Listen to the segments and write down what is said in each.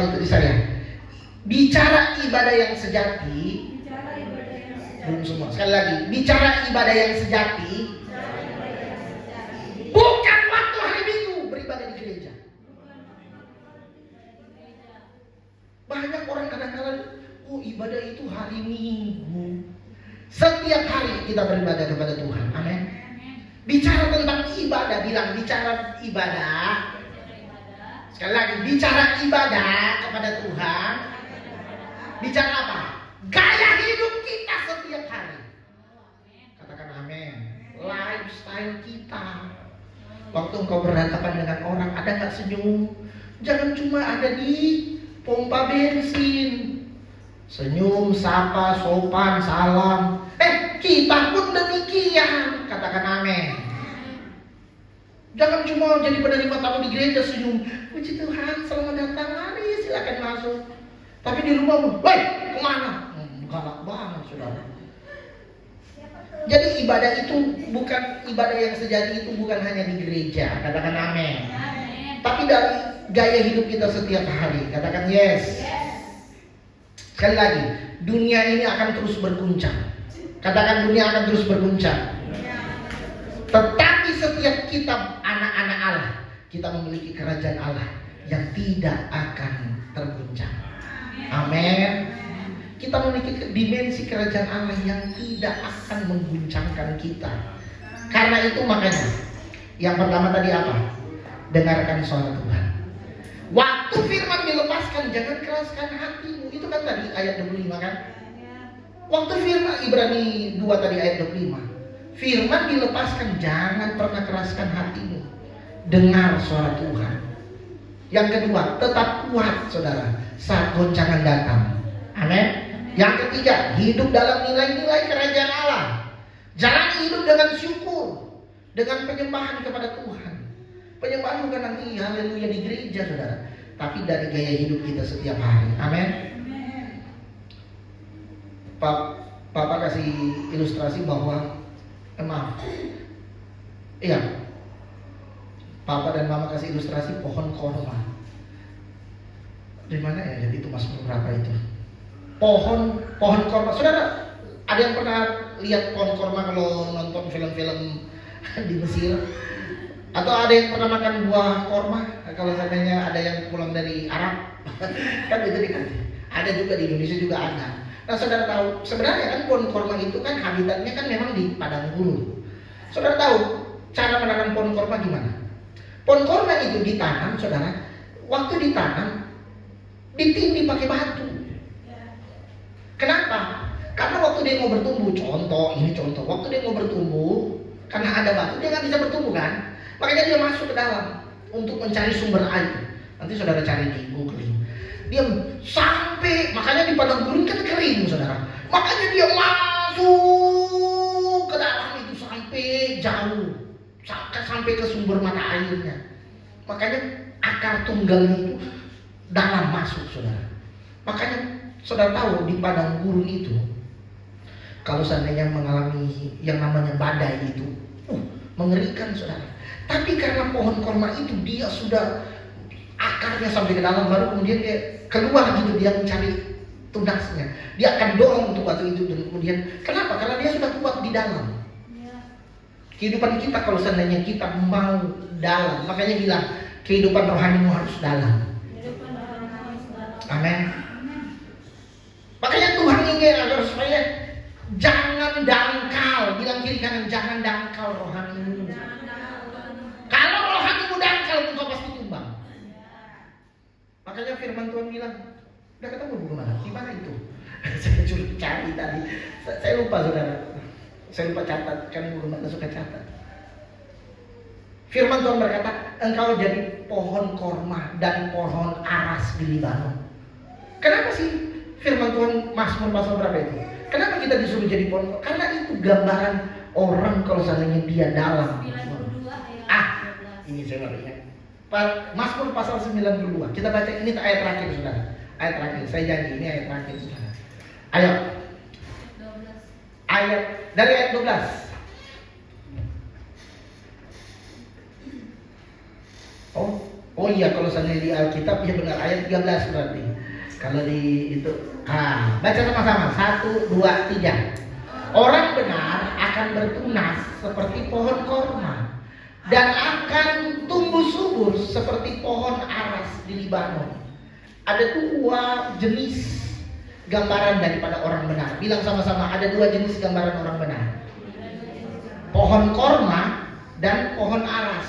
Ikuti saya. Bicara ibadah yang sejati. Belum semua. Sekali lagi, bicara ibadah yang sejati. Bukan waktu hari Minggu beribadah di gereja. Banyak orang kadang-kadang, oh ibadah itu hari Minggu. Setiap hari kita beribadah kepada Tuhan. Amin. Bicara tentang ibadah, bilang bicara ibadah. Sekali lagi, bicara ibadah kepada Tuhan. Bicara apa? Gaya hidup kita setiap hari. Katakan amin. Lifestyle kita. Waktu engkau berhadapan dengan orang, ada gak senyum? Jangan cuma ada di pompa bensin. Senyum, sapa, sopan, salam. Kita pun demikian. Katakan amin. Jangan cuma jadi penerima tamu di gereja senyum. Puji Tuhan, selamat datang, mari silakan masuk. Tapi di rumahmu, woi, kemana? Galak banget, saudara. Jadi ibadah itu bukan, ibadah yang sejati itu bukan hanya di gereja. Katakan amin. Tapi dari gaya hidup kita setiap hari. Katakan yes. Sekali lagi, dunia ini akan terus berguncang. Katakan dunia akan terus berguncang. Tetapi setiap kita anak-anak Allah, kita memiliki kerajaan Allah yang tidak akan terguncang. Amin. Kita memiliki dimensi kerajaan Allah yang tidak akan mengguncangkan kita. Karena itu makanya yang pertama tadi apa? Dengarkan suara Tuhan. Waktu firman dilepaskan, jangan keraskan hatimu. Itu kan tadi ayat 25 kan? Waktu firman Ibrani 2 tadi ayat 25. Firman dilepaskan, jangan pernah keraskan hatimu. Dengar suara Tuhan. Yang kedua, tetap kuat saudara saat goncangan datang. Amin. Yang ketiga, hidup dalam nilai-nilai kerajaan Allah. Jalani hidup dengan syukur, dengan penyembahan kepada Tuhan. Penyembahan bukan nanti haleluya di gereja saudara, tapi dari gaya hidup kita setiap hari. Amin. Papa kasih ilustrasi bahwa Papa dan Mama kasih ilustrasi pohon korma. Di mana ya? Jadi itu Mazmur berapa itu? Pohon korma. Saudara, ada yang pernah lihat pohon korma kalau nonton film-film di Mesir? Atau ada yang pernah makan buah korma? Kalau seandainya ada yang pulang dari Arab, kan itu dikasih. Ada juga di Indonesia juga ada. Nah, saudara tahu sebenarnya kan pohon korma itu kan habitatnya kan memang di padang gurun. Saudara tahu cara menanam pohon korma gimana? Pohon korma itu ditanam, saudara. Waktu ditanam, ditindih pakai batu. Kenapa? Karena waktu dia mau bertumbuh, contoh. Waktu dia mau bertumbuh, karena ada batu, dia nggak bisa bertumbuh kan? Makanya dia masuk ke dalam untuk mencari sumber air. Nanti saudara cari di Google. Dia sampai, makanya di padang gurun kan kering, saudara. Makanya dia masuk ke dalam itu sampai jauh, sampai ke sumber mata airnya. Makanya akar tunggalnya itu dalam masuk, saudara. Makanya saudara tahu di padang gurun itu, kalau seandainya mengalami yang namanya badai itu, mengerikan, saudara. Tapi karena pohon korma itu dia sudah akarnya sampai ke dalam, baru kemudian dia keluar gitu, dia mencari tunasnya. Dia akan dorong untuk batu itu dan kemudian kenapa? Karena dia sudah kuat di dalam. Kehidupan kita kalau seandainya kita mau dalam, makanya bilang kehidupan rohanimu harus dalam. Amin. Makanya Tuhan ingin agar supaya jangan dangkal, bilang kiri kanan, jangan dangkal rohanimu. Kalau rohanimu dangkal, engkau pasti tumbang. Makanya firman Tuhan bilang, udah ketemu buku mana? Di mana itu? Saya cari tadi. Saya lupa saudara. Saya lupa catat, kan guru mana suka catat. Firman Tuhan berkata, engkau jadi pohon korma dan pohon aras di Libanon. Kenapa sih firman Tuhan Mazmur pasal berapa itu? Kenapa kita disuruh jadi pohon? Karena itu gambaran orang kalau seandainya dia dalam. Ini saya baru ingat. Mazmur pasal 92. Kita baca ini ayat terakhir, saudara. Ayat terakhir. Saya janji ini ayat terakhir, saudara. Ayo. Ayat dari ayat 12. Oh, Oh iya, kalau saya di Alkitab ya benar, ayat 13 berarti. Kalau di itu, baca sama-sama. 1, 2, 3. Orang benar akan bertunas seperti pohon korma dan akan tumbuh subur seperti pohon aras di Libanon. Ada 2 jenis gambaran daripada orang benar. Bilang sama-sama, ada 2 jenis gambaran orang benar. Pohon korma dan pohon aras.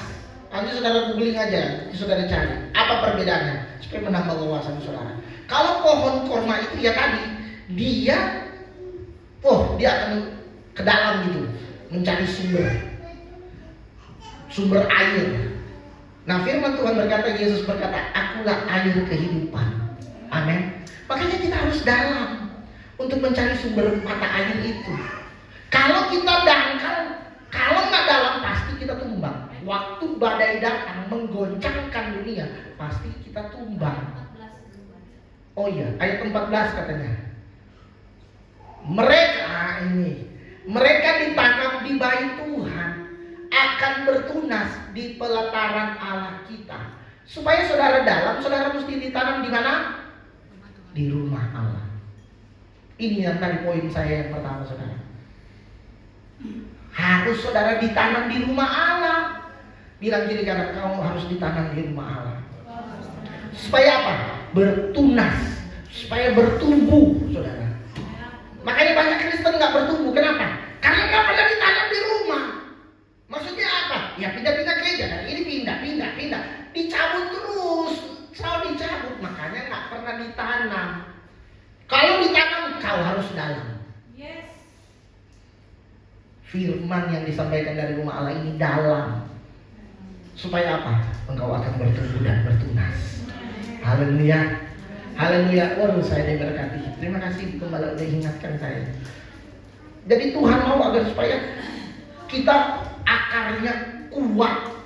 Nanti saudara googling aja, saudara cari apa perbedaannya supaya menambah wawasan saudara. Kalau pohon korma itu ya tadi dia akan ke dalam gitu, mencari sumber air. Nah, firman Tuhan berkata, Yesus berkata, akulah air kehidupan. Amin. Makanya kita harus dalam untuk mencari sumber mata air itu. Kalau kita dangkal, kalau nggak dalam pasti kita tumbang. Waktu badai datang menggoncangkan dunia, pasti kita tumbang. Oh iya, ayat 14 katanya. Mereka ditanam di bait Tuhan akan bertunas di pelataran Allah kita. Supaya saudara dalam, saudara mesti ditanam di mana? Di rumah Allah. Ini yang tadi poin saya yang pertama, saudara. Harus saudara ditanam di rumah Allah. Bilang kiri kanan, kamu harus ditanam di rumah Allah. Supaya apa? Bertunas, supaya bertumbuh, saudara. Makanya banyak Kristen nggak bertumbuh. Kenapa? Karena nggak pernah ditanam di rumah. Maksudnya apa? Ya pindah-pindah gereja, dan ini pindah, dicabut terus, selalu dicabut. Makanya nggak pernah ditanam. Kalau ditanam, kau harus dalam. Yes. Firman yang disampaikan dari rumah Allah ini dalam. Supaya apa? Engkau akan bertumbuh dan bertunas. Haleluya. Haleluya. Waduh, saya diberkati. Terima kasih Gembala udah ingatkan saya. Jadi Tuhan mau agar supaya kita akarnya kuat.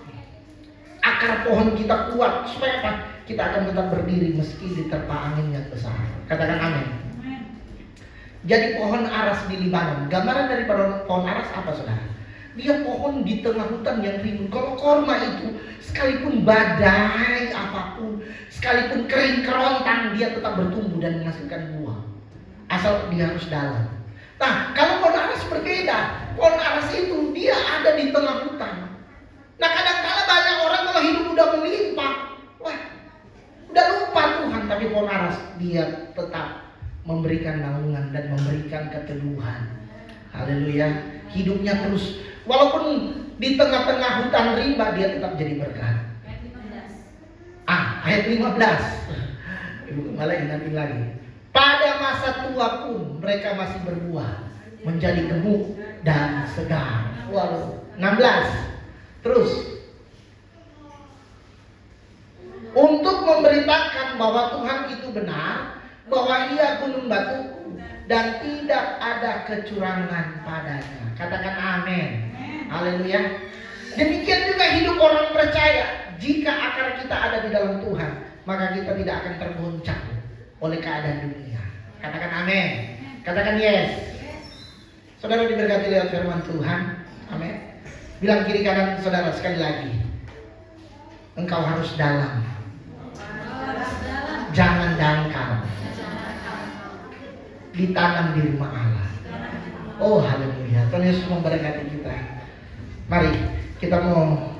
Akar pohon kita kuat. Supaya apa? Kita akan tetap berdiri meski diterpa angin yang besar. Katakan amin. Jadi pohon aras di Libanon. Gambaran dari pohon aras apa, saudara? Dia pohon di tengah hutan yang rimbun. Kalau korma itu, sekalipun badai apapun, sekalipun kering kerontang, dia tetap bertumbuh dan menghasilkan buah. Asal dia harus dalam. Nah, kalau pohon aras berbeda. Pohon aras itu dia ada di tengah hutan. Nah, kadang-kala banyak orang kalau hidup udah melimpah, wah, udah lupa Tuhan. Tapi pohon aras dia tetap memberikan naungan dan memberikan keteduhan. Haleluya. Hidupnya terus, walaupun di tengah-tengah hutan rimba, dia tetap jadi berkat. Ayat 15. Ibu malah ingatin lagi. Pada masa tua pun mereka masih berbuah, menjadi gemuk dan segar. Walau 16. Terus, untuk memberitakan bahwa Tuhan itu benar, bahwa Ia gunung batuku dan tidak ada kecurangan padanya. Katakan amin. Haleluya. Demikian juga hidup orang percaya. Jika akar kita ada di dalam Tuhan, maka kita tidak akan tergoncang oleh keadaan dunia. Katakan amin. Katakan yes. Saudara diberkati lewat firman Tuhan. Amin. Bilang kiri kanan saudara sekali lagi. Engkau harus dalam. Jangan dangkal. Ditanam di rumah Allah. Oh haleluya. Tuhan Yesus memberkati kita. Mari kita mau